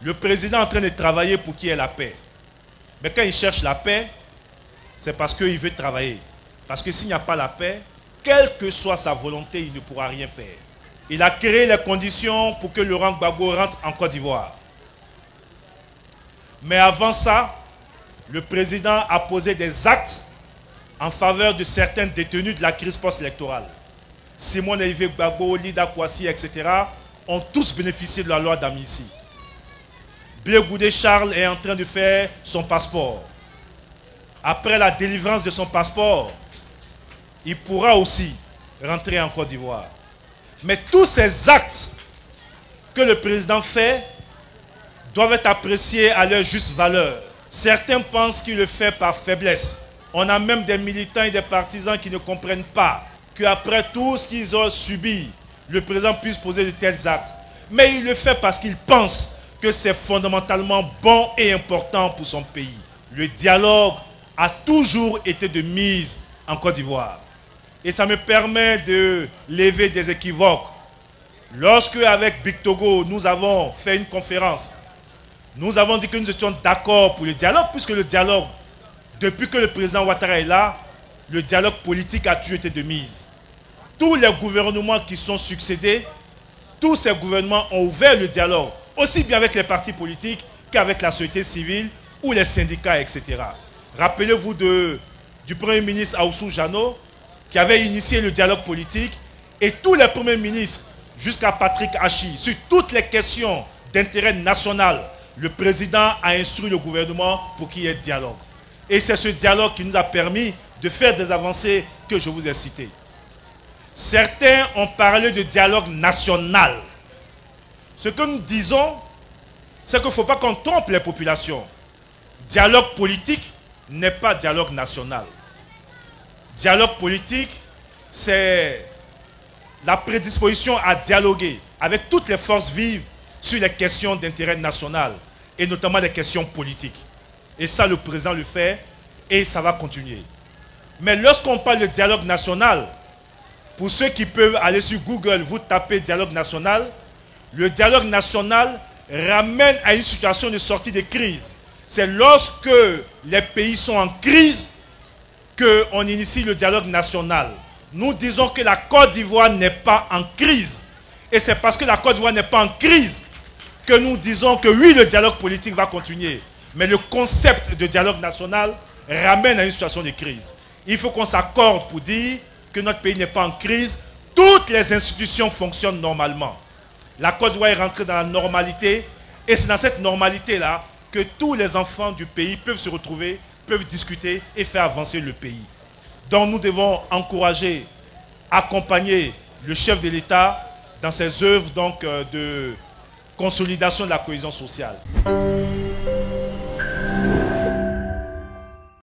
Le président est en train de travailler pour qu'il y ait la paix. Mais quand il cherche la paix, c'est parce qu'il veut travailler. Parce que s'il n'y a pas la paix, quelle que soit sa volonté, il ne pourra rien faire. Il a créé les conditions pour que Laurent Gbagbo rentre en Côte d'Ivoire. Mais avant ça, le président a posé des actes en faveur de certains détenus de la crise post-électorale. Simone Olivier Gbagbo, Lida Kouassi, etc. ont tous bénéficié de la loi d'amnistie. Blé Goudé Charles est en train de faire son passeport. Après la délivrance de son passeport, il pourra aussi rentrer en Côte d'Ivoire. Mais tous ces actes que le président fait doivent être appréciés à leur juste valeur. Certains pensent qu'il le fait par faiblesse. On a même des militants et des partisans qui ne comprennent pas qu'après tout ce qu'ils ont subi, le président puisse poser de tels actes. Mais il le fait parce qu'il pense que c'est fondamentalement bon et important pour son pays. Le dialogue a toujours été de mise en Côte d'Ivoire. Et ça me permet de lever des équivoques. Lorsque, avec Big Togo, nous avons fait une conférence, nous avons dit que nous étions d'accord pour le dialogue, puisque le dialogue, depuis que le président Ouattara est là, le dialogue politique a toujours été de mise. Tous les gouvernements qui sont succédés, tous ces gouvernements ont ouvert le dialogue, aussi bien avec les partis politiques qu'avec la société civile ou les syndicats, etc. Rappelez-vous du Premier ministre Aoussou Jano, qui avait initié le dialogue politique, et tous les premiers ministres, jusqu'à Patrick Hachi, sur toutes les questions d'intérêt national, le président a instruit le gouvernement pour qu'il y ait dialogue. Et c'est ce dialogue qui nous a permis de faire des avancées que je vous ai citées. Certains ont parlé de dialogue national. Ce que nous disons, c'est qu'il ne faut pas qu'on trompe les populations. Dialogue politique n'est pas dialogue national. Dialogue politique, c'est la prédisposition à dialoguer avec toutes les forces vives sur les questions d'intérêt national et notamment les questions politiques. Et ça, le président le fait et ça va continuer. Mais lorsqu'on parle de dialogue national, pour ceux qui peuvent aller sur Google, vous tapez dialogue national, le dialogue national ramène à une situation de sortie de crise. C'est lorsque les pays sont en crise qu'on initie le dialogue national. Nous disons que la Côte d'Ivoire n'est pas en crise. Et c'est parce que la Côte d'Ivoire n'est pas en crise que nous disons que oui, le dialogue politique va continuer. Mais le concept de dialogue national ramène à une situation de crise. Il faut qu'on s'accorde pour dire que notre pays n'est pas en crise. Toutes les institutions fonctionnent normalement. La Côte d'Ivoire est rentrée dans la normalité. Et c'est dans cette normalité-là que tous les enfants du pays peuvent se retrouver, peuvent discuter et faire avancer le pays. Donc nous devons encourager, accompagner le chef de l'État dans ses œuvres de consolidation de la cohésion sociale.